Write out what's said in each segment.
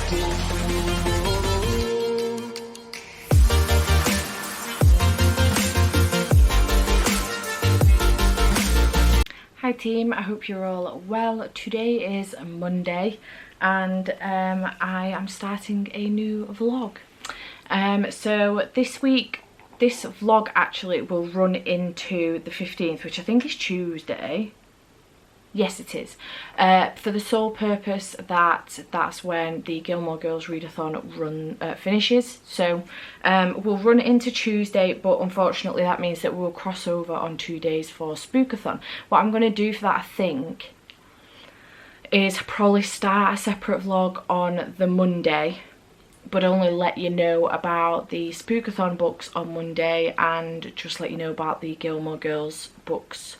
Hi team, I hope you're all well. Today is Monday and I am starting a new vlog. So this week, this vlog actually will run into the 15th, which I think is Tuesday. Yes, it is. For the sole purpose that that's when the Gilmore Girls Readathon finishes. So we'll run into Tuesday, but unfortunately that means that we'll cross over on 2 days for Spookathon. What I'm going to do for that, I think, is probably start a separate vlog on the Monday, but only let you know about the Spookathon books on Monday and just let you know about the Gilmore Girls books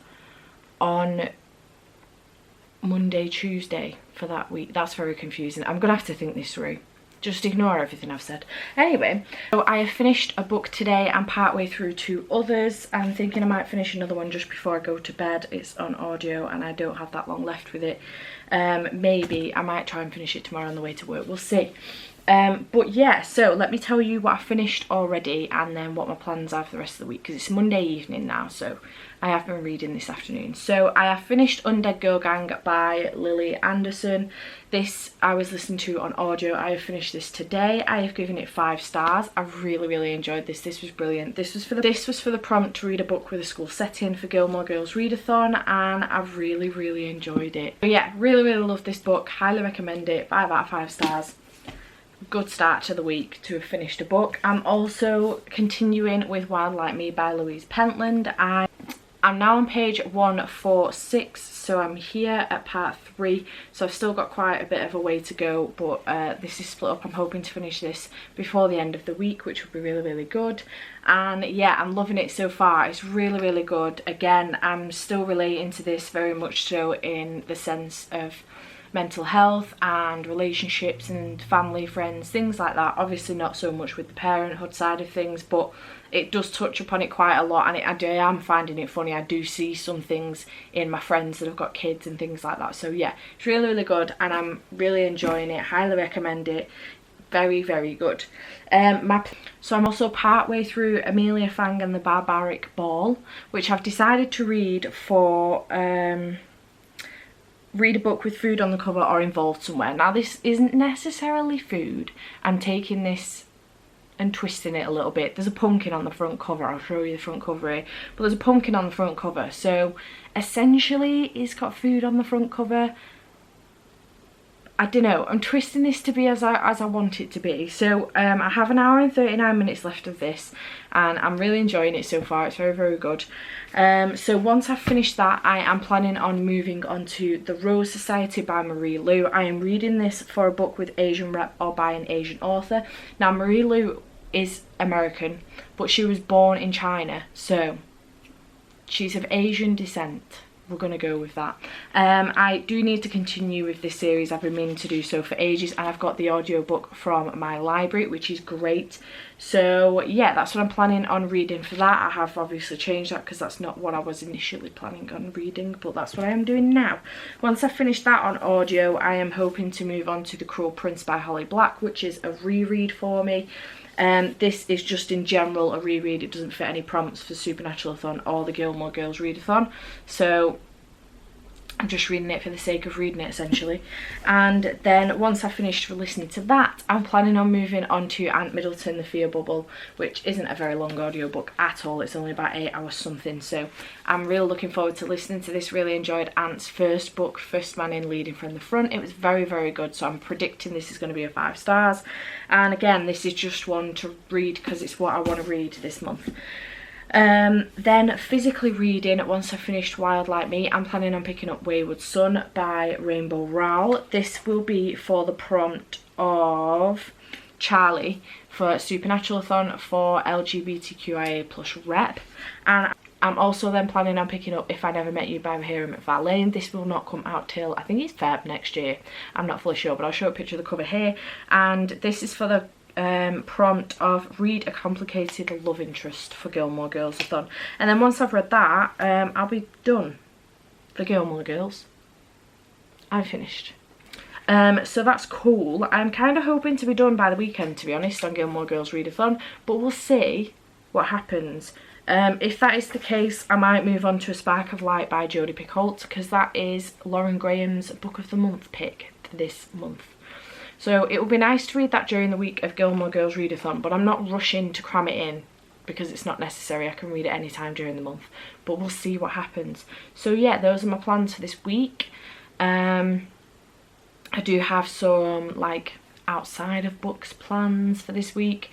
on Monday, Tuesday for that week. That's very confusing. I'm gonna have to think this through. Just ignore everything I've said. Anyway, so I have finished a book today. I'm partway through 2 others. I'm thinking I might finish another one just before I go to bed. It's on audio and I don't have that long left with it. Maybe I might try and finish it tomorrow on the way to work. We'll see. But yeah, so let me tell you what I finished already and then what my plans are for the rest of the week, because it's Monday evening now, so I have been reading this afternoon. So I have finished Undead Girl Gang by Lily Anderson. This I was listening to on audio. I have finished this today. I have given it 5 stars. I really enjoyed this. This was brilliant. This was for the prompt to read a book with a school setting for Gilmore Girls Readathon, and I've really enjoyed it. But yeah, really love this book. Highly recommend it. 5 out of 5 stars. Good start to the week to have finished a book. I'm also continuing with Wild Like Me by Louise Pentland. I'm now on page 146, so I'm here at part 3, so I've still got quite a bit of a way to go, but this is split up. I'm hoping to finish this before the end of the week, which would be really good. And yeah, I'm loving it so far. It's really good. Again, I'm still relating to this very much so in the sense of mental health and relationships and family, friends, things like that. Obviously not so much with the parenthood side of things, but it does touch upon it quite a lot, and I am finding it funny. I do see some things in my friends that have got kids and things like that. So yeah, it's really good and I'm really enjoying it. Highly recommend it. Very good. So I'm also part way through Amelia Fang and the Barbaric Ball, which I've decided to read for read a book with food on the cover or involved somewhere. Now this isn't necessarily food. I'm taking this and twisting it a little bit. There's a pumpkin on the front cover. I'll show you the front cover here. But there's a pumpkin on the front cover. So essentially it's got food on the front cover. I don't know, I'm twisting this to be as I want it to be. So I have an hour and 39 minutes left of this and I'm really enjoying it so far. It's very good. So once I've finished that, I am planning on moving on to The Rose Society by Marie Lu. I am reading this for a book with Asian rep or by an Asian author. Now Marie Lu is American, but she was born in China, so she's of Asian descent. We're gonna go with that. I do need to continue with this series. I've been meaning to do so for ages, and I've got the audiobook from my library, which is great. So yeah, that's what I'm planning on reading for that. I have obviously changed that because that's not what I was initially planning on reading, but that's what I am doing now. Once I finish that on audio, I am hoping to move on to The Cruel Prince by Holly Black, which is a reread for me. This is just in general a reread. It doesn't fit any prompts for Supernaturalathon or the Gilmore Girls Readathon, so I'm just reading it for the sake of reading it essentially. And then once I've finished listening to that, I'm planning on moving on to Aunt Middleton, The Fear Bubble, which isn't a very long audiobook at all. It's only about 8 hours something, so I'm really looking forward to listening to this. Really enjoyed Ant's first book, First Man in Leading from the Front. It was very good, so I'm predicting this is going to be a 5 stars. And again, this is just one to read because it's what I want to read this month. Then physically reading, once I've finished Wild Like Me, I'm planning on picking up Wayward Son by Rainbow Rowell. This will be for the prompt of Charlie for Supernaturalathon for LGBTQIA plus rep. And I'm also then planning on picking up If I Never Met You by Mahira McFarlane. This will not come out till, I think it's Feb next year. I'm not fully sure, but I'll show a picture of the cover here. And this is for the prompt of read a complicated love interest for Gilmore Girls-a-thon. And then once I've read that, I'll be done. The Gilmore Girls. I'm finished. So that's cool. I'm kind of hoping to be done by the weekend, to be honest, on Gilmore Girls Readathon, but we'll see what happens. If that is the case, I might move on to A Spark of Light by Jodie Picoult, because that is Lauren Graham's Book of the Month pick for this month. So it would be nice to read that during the week of Gilmore Girls Readathon, but I'm not rushing to cram it in because it's not necessary. I can read it anytime during the month, but we'll see what happens. So yeah, those are my plans for this week. I do have some like outside of books plans for this week.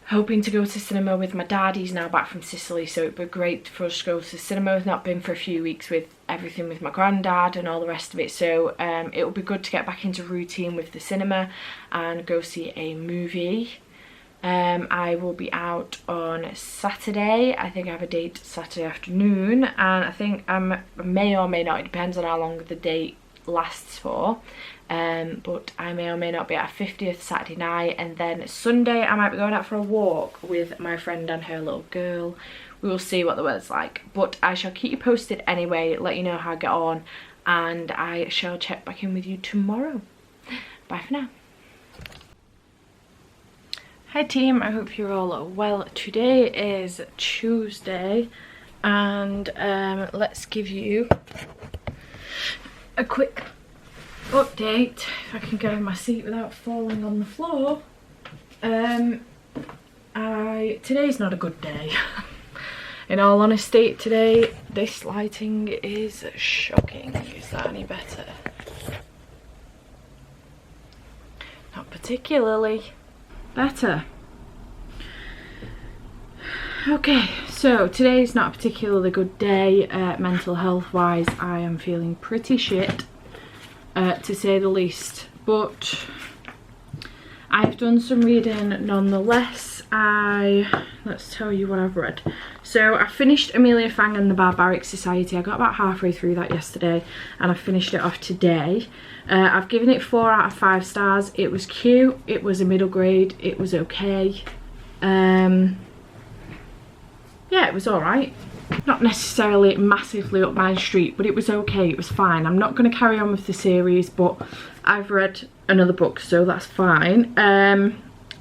Hoping to go to cinema with my dad. He's now back from Sicily, so it'd be great for us to go to the cinema. I've not been for a few weeks with everything with my granddad and all the rest of it, so it would be good to get back into routine with the cinema and go see a movie. I will be out on Saturday. I think I have a date Saturday afternoon, and I think I may or may not, it depends on how long the date lasts for, but I may or may not be at a 50th Saturday night, and then Sunday I might be going out for a walk with my friend and her little girl. We will see what the weather's like, but I shall keep you posted anyway, let you know how I get on, and I shall check back in with you tomorrow. Bye for now. Hi team, I hope you're all well. Today is Tuesday, and let's give you a quick update, if I can get in my seat without falling on the floor. Today's not a good day. In all honesty, today this lighting is shocking. Is that any better? Not particularly better. Okay, so today's not a particularly good day mental health wise. I am feeling pretty shit, to say the least, but I've done some reading nonetheless. Let's tell you what I've read. So I finished Amelia Fang and the Barbaric Society. I got about halfway through that yesterday, and I finished it off today. I've given it 4 out of 5 stars. It was cute, it was a middle grade, it was okay. Yeah, it was alright. Not necessarily massively up my street, but it was okay, it was fine. I'm not going to carry on with the series, but I've read another book, so that's fine.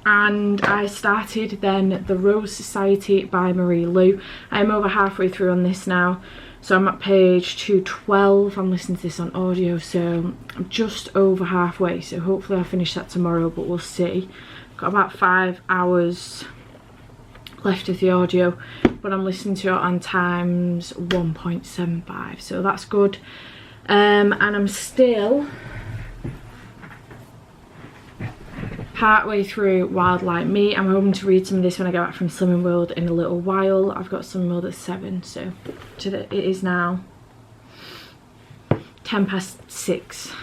And I started then The Rose Society by Marie Lu. I'm over halfway through on this now, so I'm at page 212. I'm listening to this on audio, so I'm just over halfway, so hopefully I'll finish that tomorrow, but we'll see. Got about 5 hours left of the audio, but I'm listening to it on times 1.75, so that's good. And I'm still partway through Wild Like Me. I'm hoping to read some of this when I get back from Slimming World in a little while. I've got Slimming World at 7, so it is now 6:10.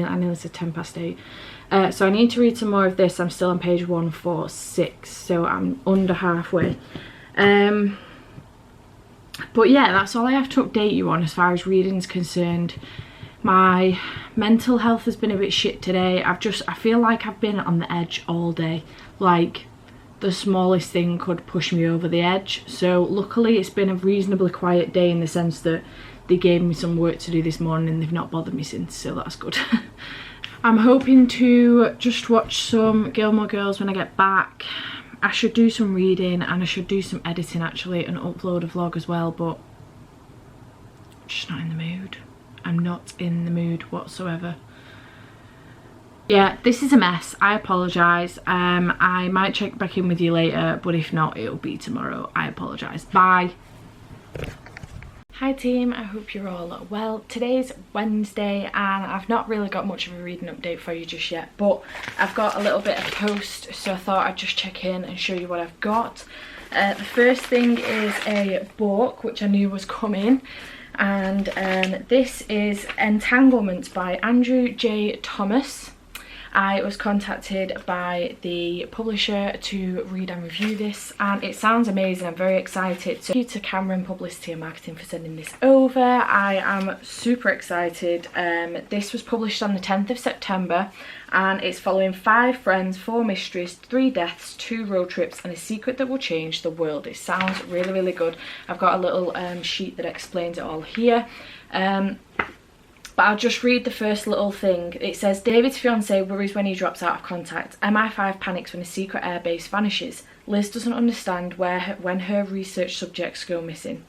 I nearly said 8:10. So I need to read some more of this. I'm still on page 146, so I'm under halfway. But yeah, that's all I have to update you on as far as reading's concerned. My mental health has been a bit shit today. I feel like I've been on the edge all day. Like, the smallest thing could push me over the edge. So luckily it's been a reasonably quiet day, in the sense that they gave me some work to do this morning and they've not bothered me since, so that's good. I'm hoping to just watch some Gilmore Girls when I get back. I should do some reading, and I should do some editing actually, and upload a vlog as well, but I'm just not in the mood. I'm not in the mood whatsoever. Yeah, this is a mess. I apologise. I might check back in with you later, but if not, it'll be tomorrow. I apologise. Bye. Hi team, I hope you're all well. Today's Wednesday, and I've not really got much of a reading update for you just yet, but I've got a little bit of post, so I thought I'd just check in and show you what I've got. The first thing is a book which I knew was coming, and this is Entanglement by Andrew J. Thomas. I was contacted by the publisher to read and review this, and it sounds amazing. I'm very excited. So thank you to Cameron Publicity and Marketing for sending this over. I am super excited. This was published on the 10th of September, and it's following 5 friends, 4 mysteries, 3 deaths, 2 road trips, and a secret that will change the world. It sounds really, really good. I've got a little sheet that explains it all here. But I'll just read the first little thing. It says, David's fiance worries when he drops out of contact. MI5 panics when a secret airbase vanishes. Liz doesn't understand when her research subjects go missing.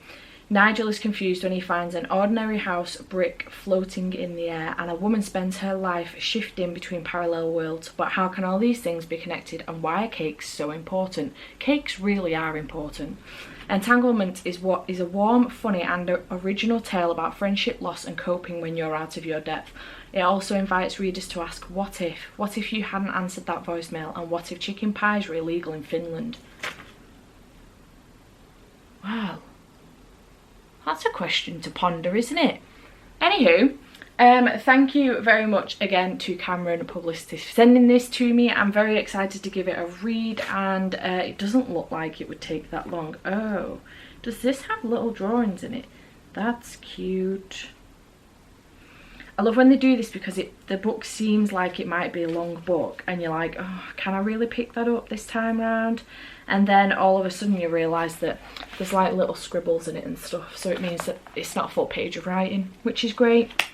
Nigel is confused when he finds an ordinary house brick floating in the air, and a woman spends her life shifting between parallel worlds. But how can all these things be connected, and why are cakes so important? Cakes really are important. Entanglement is a warm, funny and original tale about friendship, loss and coping when you're out of your depth. It also invites readers to ask, what if? What if you hadn't answered that voicemail, and what if chicken pies were illegal in Finland? Wow. That's a question to ponder, isn't it? Anywho, thank you very much again to Cameron Publicity for sending this to me. I'm very excited to give it a read, and it doesn't look like it would take that long. Oh, does this have little drawings in it? That's cute. I love when they do this because the book seems like it might be a long book and you're like, oh, can I really pick that up this time round? And then all of a sudden you realise that there's like little scribbles in it and stuff, so it means that it's not a full page of writing, which is great.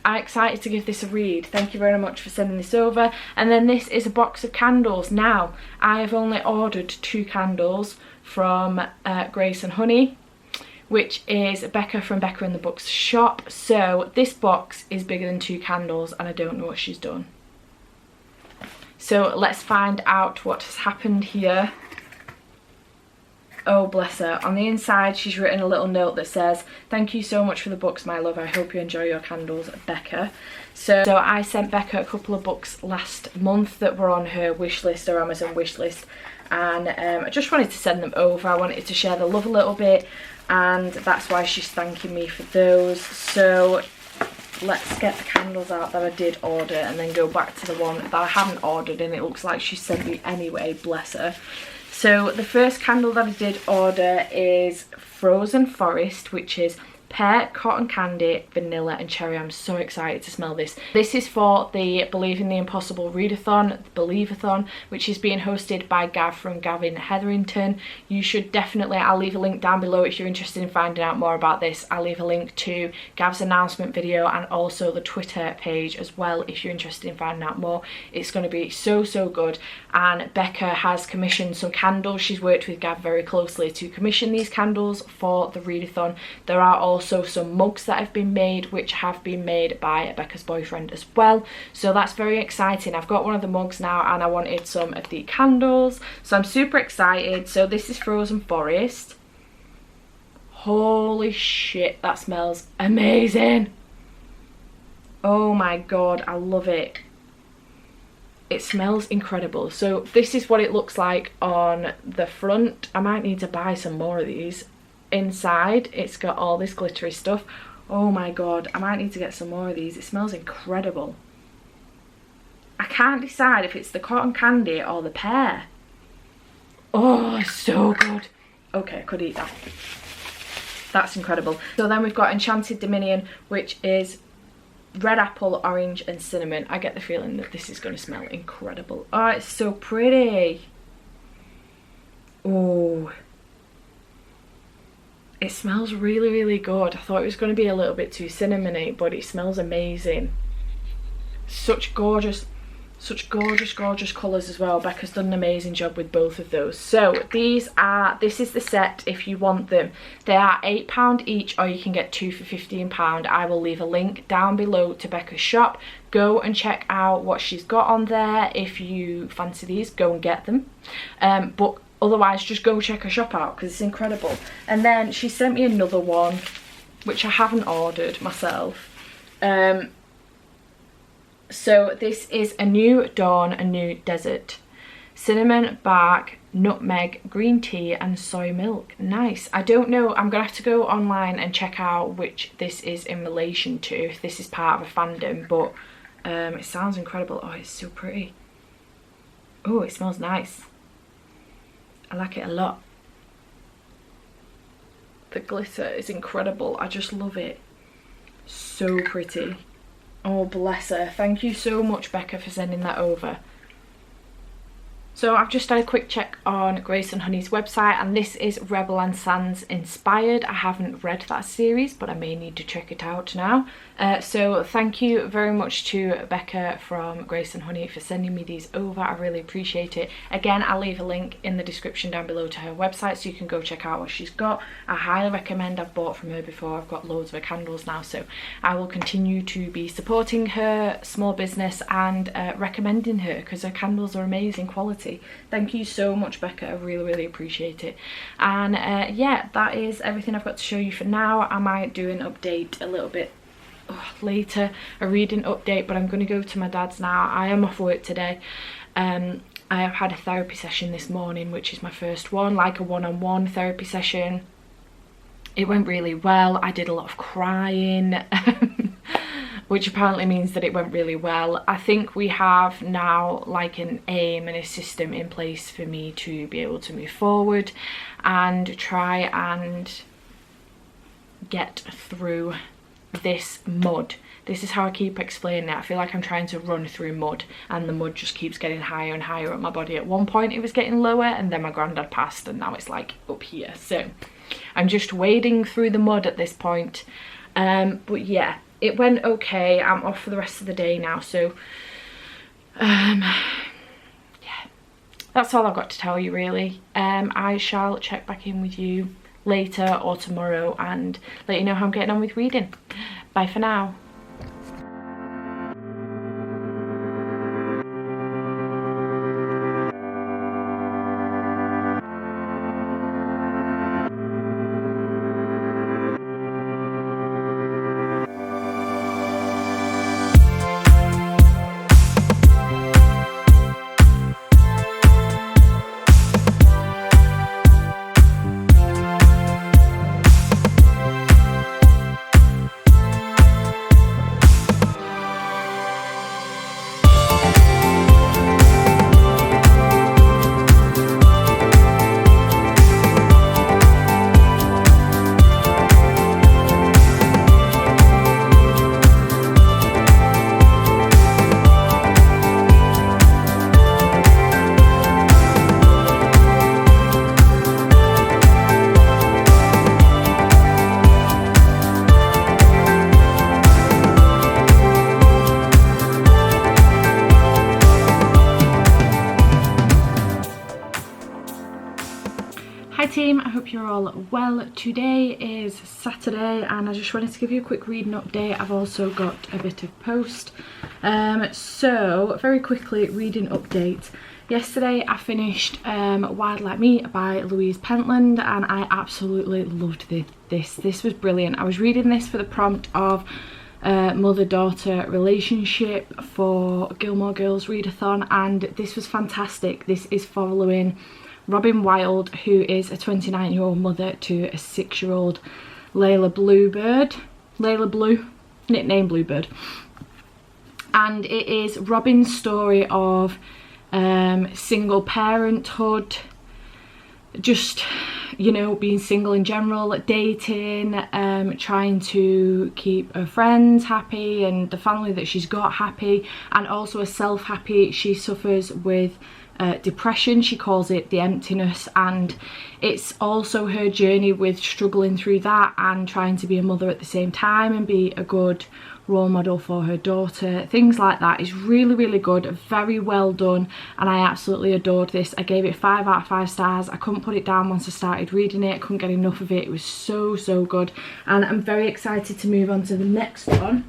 I'm excited to give this a read. Thank you very much for sending this over. And then this is a box of candles. Now, I have only ordered 2 candles from Grace and Honey, which is Becca from Becca in the Books shop. So this box is bigger than 2 candles and I don't know what she's done. So let's find out what has happened here. Oh, bless her. On the inside, she's written a little note that says, thank you so much for the books, my love. I hope you enjoy your candles, Becca. So I sent Becca a couple of books last month that were on her wish list, or Amazon wish list. And I just wanted to send them over. I wanted to share the love a little bit. And that's why she's thanking me for those. So let's get the candles out that I did order and then go back to the one that I haven't ordered, and it looks like she sent me anyway, bless her. So the first candle that I did order is Frozen Forest, which is pear, cotton candy, vanilla and cherry. I'm so excited to smell this. This is for the Believe in the Impossible Readathon, Believeathon, which is being hosted by Gav from Gavin Hetherington. You should definitely, I'll leave a link down below if you're interested in finding out more about this. I'll leave a link to Gav's announcement video and also the Twitter page as well if you're interested in finding out more. It's going to be so good. And Becca has commissioned some candles. She's worked with Gav very closely to commission these candles for the Readathon. There are also some mugs that have been made, which have been made by Becca's boyfriend as well, so that's very exciting. I've got one of the mugs now and I wanted some of the candles, so I'm super excited. So this is Frozen Forest. Holy shit, that smells amazing. Oh my god, I love it. It smells incredible. So this is what it looks like on the front. I might need to buy some more of these. Inside it's got all this glittery stuff. Oh my god, I might need to get some more of these. It smells incredible. I can't decide if it's the cotton candy or the pear. Oh, so good. Okay, I could eat that. That's incredible. So then we've got Enchanted Dominion, which is red apple, orange and cinnamon. I get the feeling that this is going to smell incredible. Oh, it's so pretty. Oh, it smells really good. I thought it was going to be a little bit too cinnamony, but it smells amazing. Such gorgeous colours as well. Becca's done an amazing job with both of those. So this is the set if you want them. They are £8 each, or you can get 2 for £15. I will leave a link down below to Becca's shop. Go and check out what she's got on there. If you fancy these, go and get them. But otherwise, just go check her shop out because it's incredible. And then she sent me another one, which I haven't ordered myself. So this is A New Dawn, A New Desert. Cinnamon bark, nutmeg, green tea and soy milk. Nice. I don't know, I'm gonna have to go online and check out which this is in relation to, if this is part of a fandom, but it sounds incredible. Oh, it's so pretty. Oh, it smells nice. I like it a lot. The glitter is incredible. I just love it. So pretty. Oh, bless her. Thank you so much, Becca, for sending that over. So I've just had a quick check on Grace and Honey's website, and this is Rebel and Sans inspired. I haven't read that series, but I may need to check it out now. So thank you very much to Becca from Grace and Honey for sending me these over. I really appreciate it. Again, I'll leave a link in the description down below to her website so you can go check out what she's got. I highly recommend. I've bought from her before. I've got loads of her candles now, so I will continue to be supporting her small business and recommending her because her candles are amazing quality. Thank you so much, Becca. I really appreciate it. And yeah, that is everything I've got to show you for now. I might do an update a little bit later, a reading update, but I'm going to go to my dad's now. I am off work today. I have had a therapy session this morning, which is my first one, like a one-on-one therapy session. It went really well. I did a lot of crying, which apparently means that it went really well. I think we have now like an aim and a system in place for me to be able to move forward and try and get through this mud. This is how I keep explaining it. I feel like I'm trying to run through mud and the mud just keeps getting higher and higher at my body. At one point it was getting lower and then my granddad passed and now it's like up here. So I'm just wading through the mud at this point. But yeah, it went okay. I'm off for the rest of the day now, so yeah, that's all I've got to tell you really. I shall check back in with you later or tomorrow and let you know how I'm getting on with reading. Bye for now. Hi team, I hope you're all well. Today is Saturday and I just wanted to give you a quick reading update. I've also got a bit of post. So very quickly, reading update. Yesterday I finished Wild Like Me by Louise Pentland and I absolutely loved this. This was brilliant. I was reading this for the prompt of mother-daughter relationship for Gilmore Girls Readathon and this was fantastic. This is following Robin Wilde, who is a 29-year-old mother to a 6-year-old Layla Blue, nickname Bluebird. And it is Robin's story of single parenthood, just, you know, being single in general, dating, trying to keep her friends happy and the family that she's got happy, and also herself happy. She suffers with depression, she calls it the emptiness, and it's also her journey with struggling through that and trying to be a mother at the same time and be a good role model for her daughter. Things like that is really good, very well done, and I absolutely adored this. I gave it 5 out of 5 stars. I couldn't put it down once I started reading it. I couldn't get enough of it. It was so good, and I'm very excited to move on to the next one,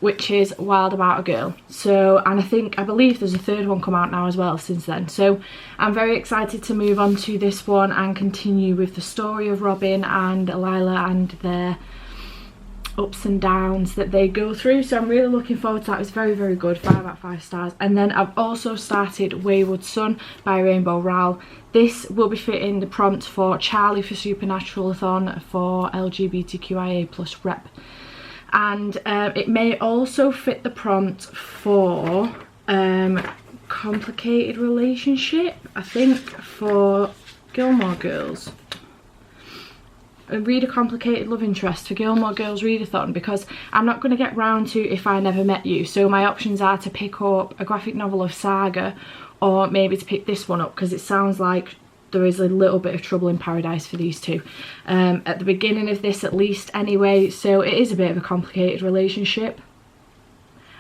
which is Wild About a Girl. So, and I believe there's a third one come out now as well since then. So I'm very excited to move on to this one and continue with the story of Robin and Lila and their ups and downs that they go through. So I'm really looking forward to that. It's very good, 5 out of 5 stars. And then I've also started Wayward Son by Rainbow Rowell. This will be fitting the prompt for Charlie for Supernaturalathon for LGBTQIA+ rep. And it may also fit the prompt for complicated relationship, I think, for Gilmore Girls. read a complicated love interest for Gilmore Girls Readathon, because I'm not going to get round to If I Never Met You. So my options are to pick up a graphic novel of Saga, or maybe to pick this one up, because it sounds like there is a little bit of trouble in paradise for these two. At the beginning of this at least anyway, so it is a bit of a complicated relationship.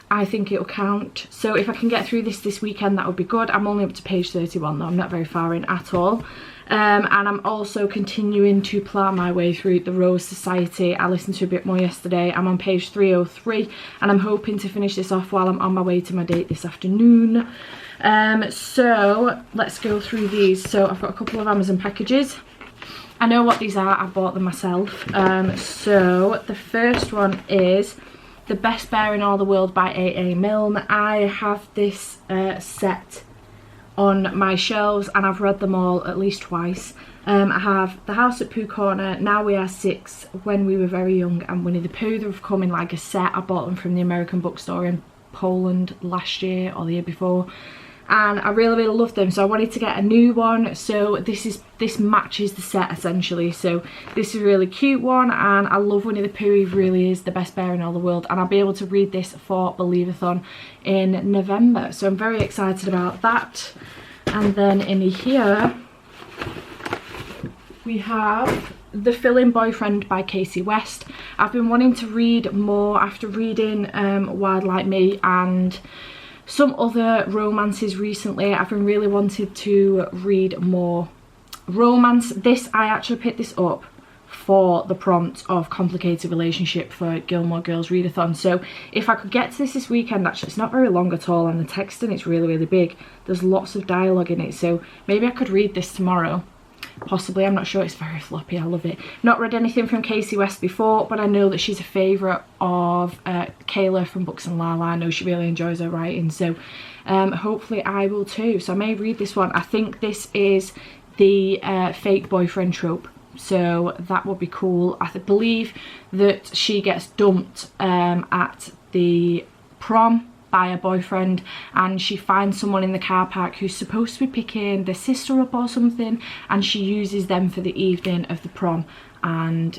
I think it'll count. So if I can get through this weekend, that would be good. I'm only up to page 31 though, I'm not very far in at all. And I'm also continuing to plough my way through the Rose Society. I listened to a bit more yesterday. I'm on page 303 and I'm hoping to finish this off while I'm on my way to my date this afternoon. So let's go through these. So I've got a couple of Amazon packages. I know what these are, I bought them myself. So the first one is The Best Bear in All the World by A.A. Milne. I have this set on my shelves and I've read them all at least twice. I have The House at Pooh Corner, Now We Are Six, When We Were Very Young, and Winnie the Pooh. They've come in like a set. I bought them from the American bookstore in Poland last year or the year before, and I really love them, so I wanted to get a new one. So this matches the set essentially. So this is a really cute one, and I love Winnie the Pooh. He really is the best bear in all the world, and I'll be able to read this for Readathon in November, so I'm very excited about that. And then in here we have The Fill-In Boyfriend by Casey West. I've been wanting to read more after reading Wild Like Me and some other romances recently. I've been really wanted to read more romance. I actually picked this up for the prompt of complicated relationship for Gilmore Girls Readathon. So if I could get to this weekend, actually it's not very long at all, and the text in it's really big. There's lots of dialogue in it, so maybe I could read this tomorrow. Possibly, I'm not sure. It's very floppy. I love it. Not read anything from Casey West before, but I know that she's a favourite of Kayla from Books and Lala. I know she really enjoys her writing, so hopefully I will too. So I may read this one. I think this is the fake boyfriend trope, so that would be cool. I believe that she gets dumped at the prom by a boyfriend, and she finds someone in the car park who's supposed to be picking their sister up or something, and she uses them for the evening of the prom. And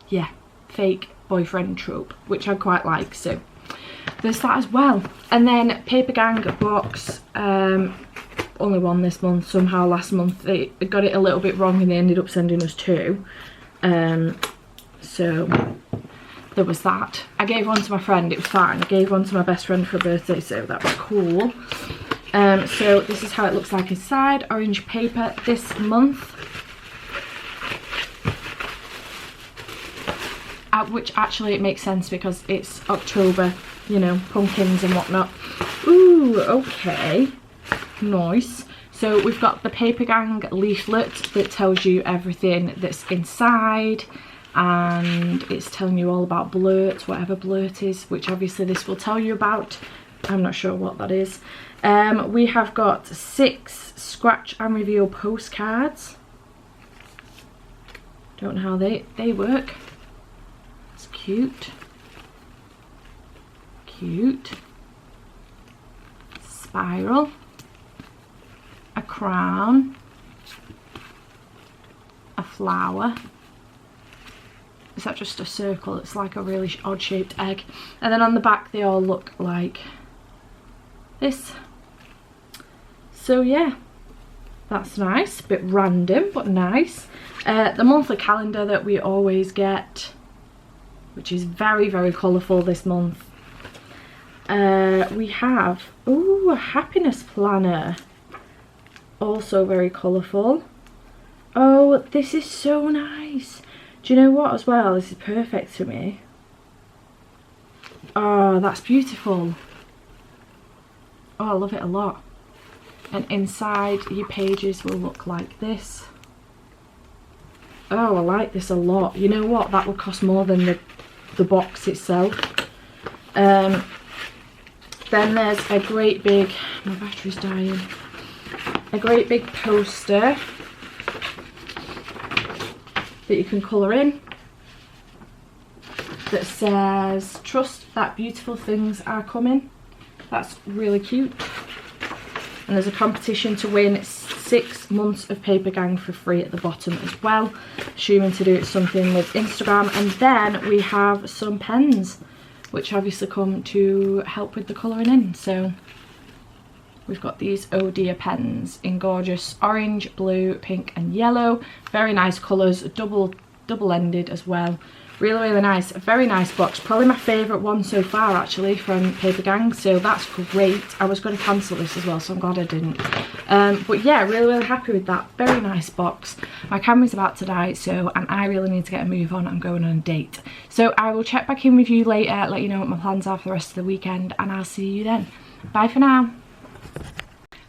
yeah, fake boyfriend trope, which I quite like, so there's that as well. And then Paper Gang box, only one this month. Somehow last month they got it a little bit wrong and they ended up sending us two, so there was that. I gave one to my friend, it was fine. I gave one to my best friend for a birthday, so that was cool. So this is how it looks like inside. Orange paper this month, which actually it makes sense because it's October, you know, pumpkins and whatnot. Ooh, okay, nice. So we've got the Paper Gang leaflet that tells you everything that's inside, and it's telling you all about Blurt, whatever Blurt is, which obviously this will tell you about. I'm not sure what that is. We have got 6 scratch and reveal postcards. Don't know how they work. It's cute. Cute. Spiral. A crown. A flower. Is that just a circle? It's like a really odd shaped egg. And then on the back they all look like this. So yeah, that's nice. A bit random but nice. The monthly calendar that we always get, which is very colourful this month. We have, ooh, a happiness planner, also very colourful. Oh, this is so nice. Do you know what as well? This is perfect for me. Oh, that's beautiful. Oh, I love it a lot. And inside your pages will look like this. Oh, I like this a lot. You know what? That will cost more than the box itself. Then there's a great big, my battery's dying. A great big poster that you can colour in that says trust that beautiful things are coming. That's really cute. And there's a competition to win 6 months of paper gang for free at the bottom as well, assuming to do something with Instagram. And then we have some pens, which obviously come to help with the colouring in. So we've got these Oh Dear pens in gorgeous orange, blue, pink and yellow. Very nice colours, double-ended as well. Really, really nice. A very nice box. Probably my favourite one so far, actually, from Paper Gang. So that's great. I was going to cancel this as well, so I'm glad I didn't. But yeah, really, really happy with that. Very nice box. My camera's about to die, and I really need to get a move on. I'm going on a date. So I will check back in with you later, let you know what my plans are for the rest of the weekend, and I'll see you then. Bye for now.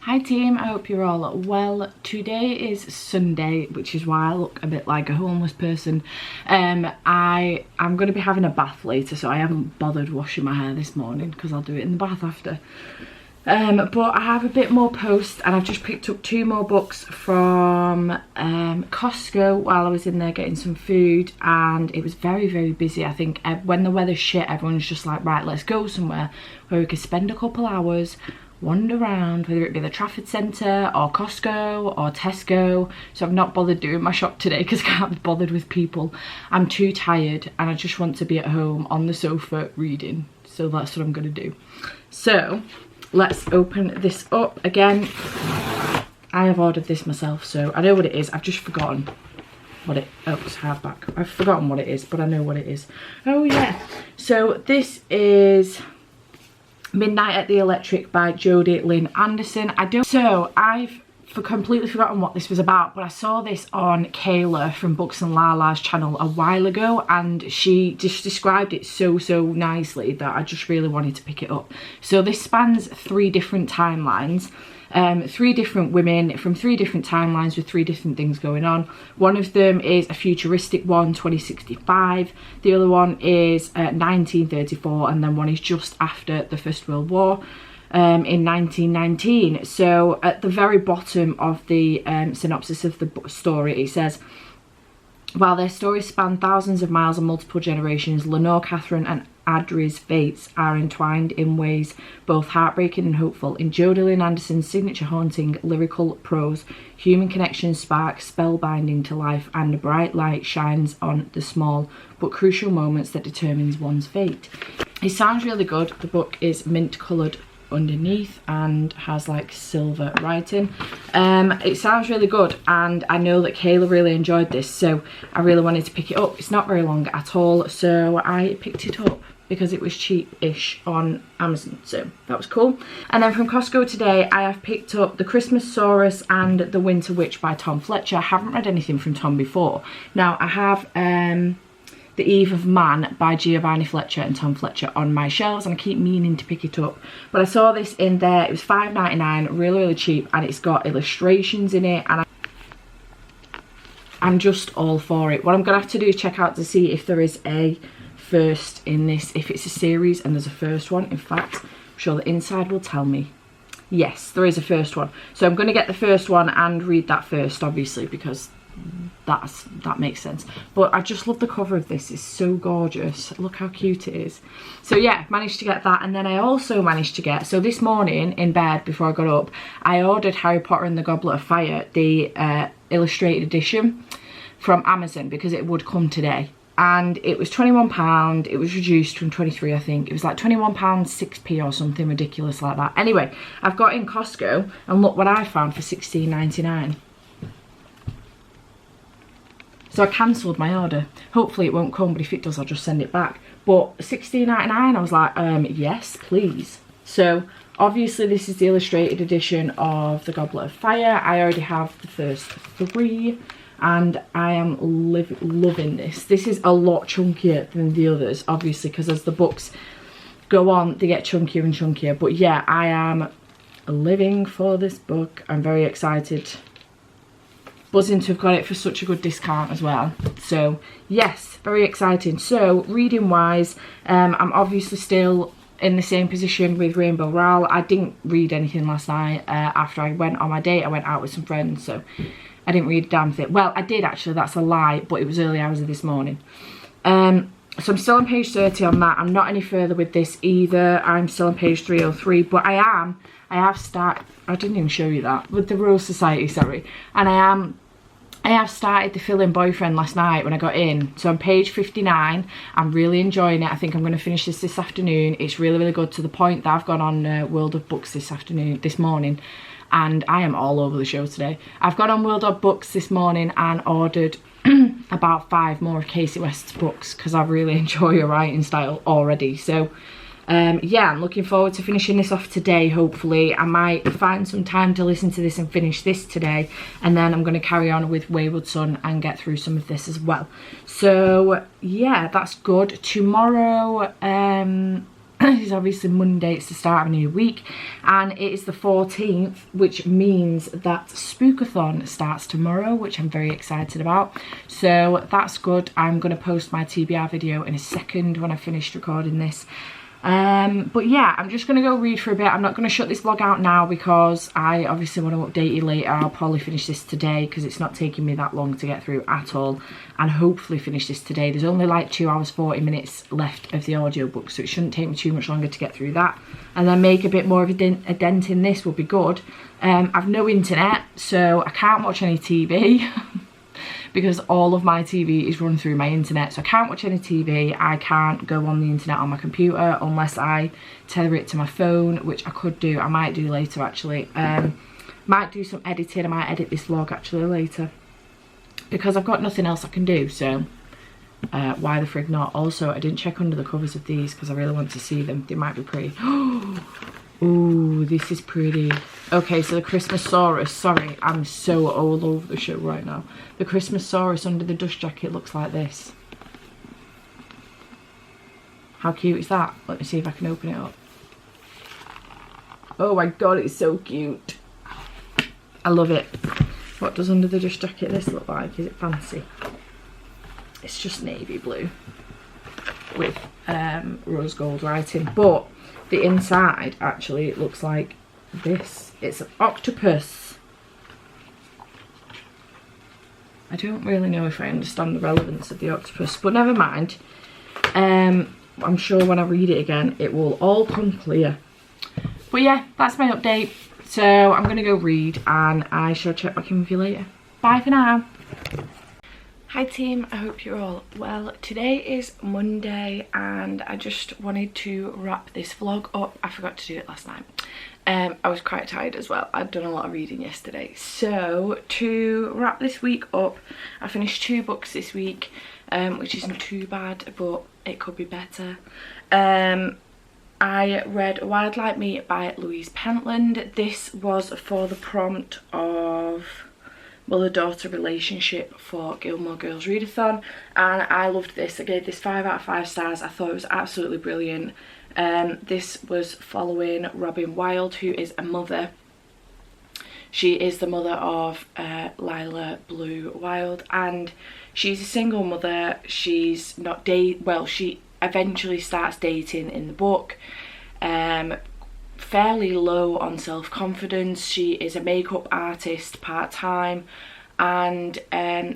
Hi team, I hope you're all well. Today is Sunday, which is why I look a bit like a homeless person. I'm going to be having a bath later, so I haven't bothered washing my hair this morning because I'll do it in the bath after. But I have a bit more post, and I've just picked up 2 more books from Costco while I was in there getting some food, and it was very, very busy. I think when the weather's shit, everyone's just like, right, let's go somewhere where we could spend a couple hours, wander around, whether it be the Trafford Centre or Costco or Tesco. So I've not bothered doing my shop today because I can't be bothered with people. I'm too tired and I just want to be at home on the sofa reading. So that's what I'm going to do. So let's open this up again. I have ordered this myself, so I know what it is. I've just forgotten what it, oh, it's hardback. I've forgotten what it is, but I know what it is. Oh yeah, so this is Midnight at the Electric by Jodie Lynn Anderson. I've completely forgotten what this was about, but I saw this on Kayla from Books and Lala's channel a while ago, and she just described it so nicely that I just really wanted to pick it up. So this spans 3 different timelines. 3 different women from 3 different timelines with 3 different things going on. One of them is a futuristic one, 2065. The other one is 1934, and then one is just after the First World War in 1919. So at the very bottom of the synopsis of the story, it says, while their stories span thousands of miles and multiple generations, Lenore, Catherine and Adri's fates are entwined in ways both heartbreaking and hopeful. In Jodie Lynn Anderson's signature haunting lyrical prose, human connections spark spellbinding to life, and a bright light shines on the small but crucial moments that determines one's fate. It sounds really good. The book is mint coloured underneath and has like silver writing. It sounds really good, and I know that Kayla really enjoyed this, so I really wanted to pick it up. It's not very long at all, so I picked it up because it was cheap-ish on Amazon, so that was cool. And then from Costco today, I have picked up The Christmas Saurus and The Winter Witch by Tom Fletcher. I haven't read anything from Tom before. Now, I have The Eve of Man by Giovanni Fletcher and Tom Fletcher on my shelves, and I keep meaning to pick it up. But I saw this in there, it was $5.99, really cheap, and it's got illustrations in it, and I'm just all for it. What I'm going to have to do is check out to see if there is a first in this, if it's a series and there's a first one. In fact, I'm sure the inside will tell me. Yes, there is a first one. So I'm going to get the first one and read that first, obviously, because that makes sense. But I just love the cover of this. It's so gorgeous. Look how cute it is. So yeah, managed to get that. And then I also managed to get, so this morning in bed before I got up, I ordered Harry Potter and the Goblet of Fire, the illustrated edition from Amazon, because it would come today. And it was £21. It was reduced from 23, I think. It was like £21 6p or something ridiculous like that. Anyway, I've got in Costco, and look what I found for £16.99. So I cancelled my order. Hopefully it won't come, but if it does, I'll just send it back. But £16.99, I was like, yes, please. So obviously this is the illustrated edition of The Goblet of Fire. I already have the first 3, and I am loving this. This is a lot chunkier than the others, obviously, because as the books go on, they get chunkier and chunkier. But yeah, I am living for this book. I'm very excited. Buzzing to have got it for such a good discount as well. So yes, very exciting. So reading wise, I'm obviously still in the same position with Rainbow Rowell. I didn't read anything last night. After I went on my date, I went out with some friends, so I didn't read a damn thing. Well, I did actually, that's a lie, but it was early hours of this morning. So I'm still on page 30 on that. I'm not any further with this either. I'm still on page 303, but I have started, I didn't even show you that, with the Royal Society, sorry. And I have started the fill-in boyfriend last night when I got in. So on page 59, I'm really enjoying it. I think I'm going to finish this afternoon. It's really, really good, to the point that I've gone on World of Books this morning. And I am all over the show today. I've gone on World of Books this morning and ordered about 5 more of Casey West's books, because I really enjoy her writing style already. So yeah, I'm looking forward to finishing this off today. Hopefully I might find some time to listen to this and finish this today, and then I'm going to carry on with Wayward Son and get through some of this as well. So yeah, that's good. Tomorrow is obviously Monday. It's the start of a new week, and it is the 14th, which means that Spookathon starts tomorrow, which I'm very excited about. So that's good. I'm going to post my TBR video in a second when I finished recording this. But yeah, I'm just going to go read for a bit. I'm not going to shut this vlog out now because I obviously want to update you later. I'll probably finish this today because it's not taking me that long to get through at all, and hopefully finish this today. There's only like 2 hours 40 minutes left of the audiobook, so it shouldn't take me too much longer to get through that, and then make a bit more of a dent in this would be good. I've no internet, so I can't watch any TV because all of my TV is run through my internet. So I can't watch any TV, I can't go on the internet on my computer unless I tether it to my phone, which I could do. I might do later actually. Might do some editing. I might edit this vlog actually later, because I've got nothing else I can do, so why the frig not. Also, I didn't check under the covers of these because I really want to see them. They might be pretty. Ooh, this is pretty. Okay, so the Christmasaurus, sorry, I'm so all over the show right now. The Christmasaurus under the dust jacket looks like this. How cute is that? Let me see if I can open it up. Oh my god, it's so cute. I love it. What does under the dust jacket this look like? Is it fancy? It's just navy blue with rose gold writing, but the inside actually it looks like this. It's an octopus. I don't really know if I understand the relevance of the octopus, but never mind. I'm sure when I read it again it will all come clear. But yeah, that's my update. So I'm gonna go read and I shall check back in with you later. Bye for now. Hi team, I hope you're all well. Today is Monday and I just wanted to wrap this vlog up. I forgot to do it last night. I was quite tired as well. I'd done a lot of reading yesterday. So to wrap this week up, I finished 2 books this week, which isn't too bad, but it could be better. I read Wild Like Me by Louise Pentland. This was for the prompt of mother-daughter relationship for Gilmore Girls Readathon, and I loved this. I gave this 5 out of 5 stars. I thought it was absolutely brilliant. This was following Robin Wilde, who is a mother. She is the mother of Lila Blue Wilde, and she's a single mother. She's not she eventually starts dating in the book. Fairly low on self-confidence. She is a makeup artist part-time, and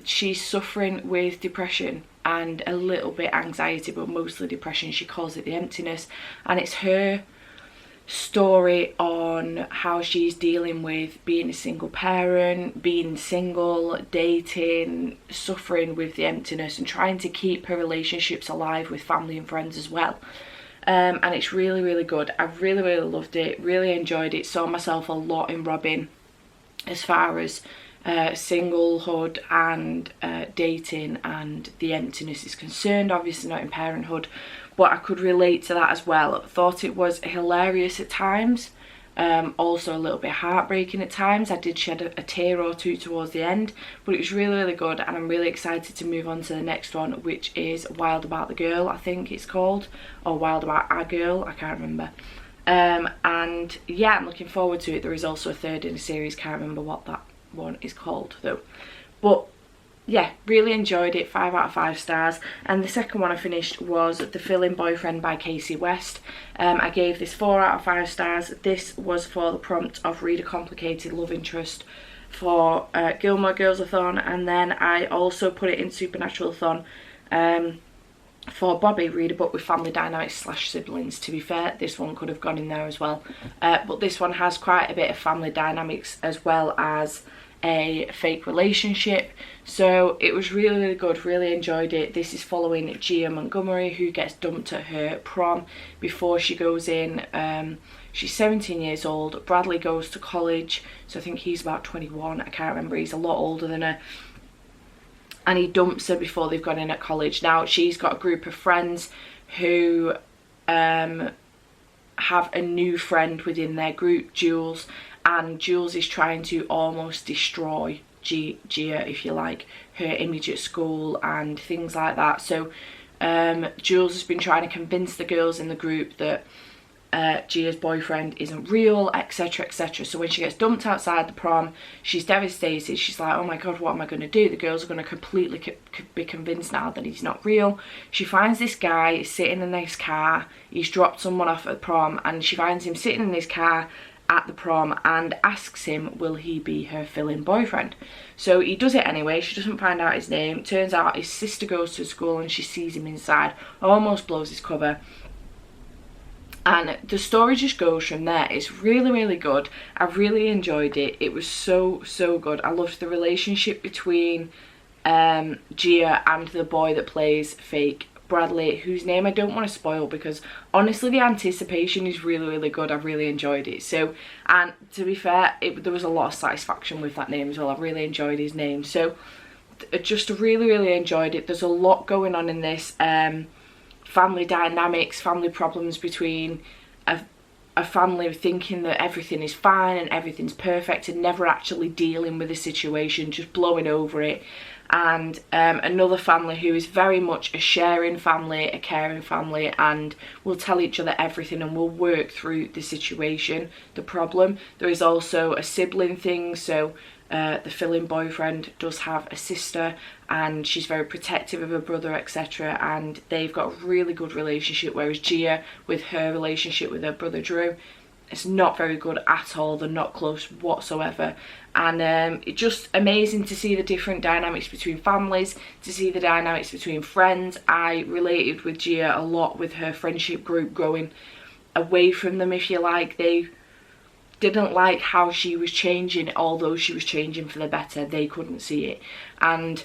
she's suffering with depression and a little bit anxiety, but mostly depression. She calls it the emptiness, and it's her story on how she's dealing with being a single parent, being single, dating, suffering with the emptiness, and trying to keep her relationships alive with family and friends as well. And it's really, really good. I really, really loved it, really enjoyed it. Saw myself a lot in Robin as far as singlehood and dating and the emptiness is concerned. Obviously not in parenthood, but I could relate to that as well. Thought it was hilarious at times, also a little bit heartbreaking at times. I did shed a tear or two towards the end, but it was really, really good, and I'm really excited to move on to the next one, which is Wild About the Girl, I think it's called, or Wild About a Girl, I can't remember. And yeah, I'm looking forward to it. There is also a 3rd in a series, can't remember what that one is called though. But yeah, really enjoyed it, 5 out of 5 stars. And the second one I finished was The Fill-In Boyfriend by Casey West. I gave this 4 out of 5 stars. This was for the prompt of Read a Complicated Love Interest for Gilmore Girls-a-thon, and then I also put it in Supernaturalathon for Bobby, read a book with family dynamics / siblings. To be fair, this one could have gone in there as well, but this one has quite a bit of family dynamics as well as a fake relationship, so it was really, really good. Really enjoyed it. This is following Gia Montgomery, who gets dumped at her prom before she goes in. She's 17 years old. Bradley goes to college, so I think he's about 21, I can't remember, he's a lot older than her, and he dumps her before they've gone in at college. Now she's got a group of friends who have a new friend within their group, Jules, and Jules is trying to almost destroy Gia, if you like, her image at school and things like that. So Jules has been trying to convince the girls in the group that Gia's boyfriend isn't real, etc, etc. So when she gets dumped outside the prom, she's devastated. She's like, oh my god, what am I going to do? The girls are going to completely be convinced now that he's not real. She finds this guy sitting in this car. He's dropped someone off at the prom, and she finds him sitting in this car at the prom and asks him, will he be her fill-in boyfriend? So he does it anyway. She doesn't find out his name. Turns out his sister goes to school and she sees him inside, almost blows his cover. And the story just goes from there. It's really, really good. I really enjoyed it. It was so, so good. I loved the relationship between Gia and the boy that plays fake Bradley, whose name I don't want to spoil, because honestly the anticipation is really, really good. I really enjoyed it. So, and to be fair, there was a lot of satisfaction with that name as well. I really enjoyed his name. So just really, really enjoyed it. There's a lot going on in this. Family dynamics, family problems between a family thinking that everything is fine and everything's perfect and never actually dealing with the situation, just blowing over it, and another family who is very much a sharing family, a caring family, and will tell each other everything and will work through the situation, the problem. There is also a sibling thing, so the fill-in boyfriend does have a sister and she's very protective of her brother, etc, and they've got a really good relationship, whereas Gia, with her relationship with her brother Drew, it's not very good at all. They're not close whatsoever, and it's just amazing to see the different dynamics between families, to see the dynamics between friends. I related with Gia a lot with her friendship group growing away from them, if you like. They didn't like how she was changing, although she was changing for the better. They couldn't see it, and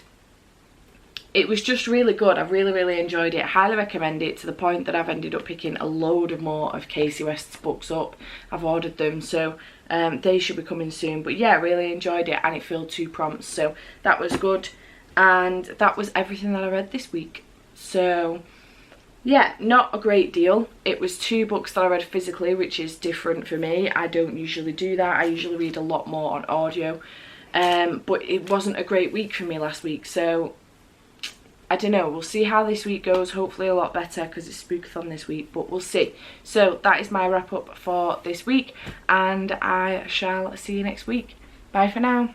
it was just really good. I really, really enjoyed it. I highly recommend it, to the point that I've ended up picking a load of more of Casey West's books up. I've ordered them, so they should be coming soon. But yeah, really enjoyed it, and it filled 2 prompts, so that was good. And that was everything that I read this week. So yeah, not a great deal. It was 2 books that I read physically, which is different for me. I don't usually do that. I usually read a lot more on audio. But it wasn't a great week for me last week, so I don't know. We'll see how this week goes. Hopefully a lot better, because it's Spookathon this week, but we'll see. So that is my wrap up for this week, and I shall see you next week. Bye for now.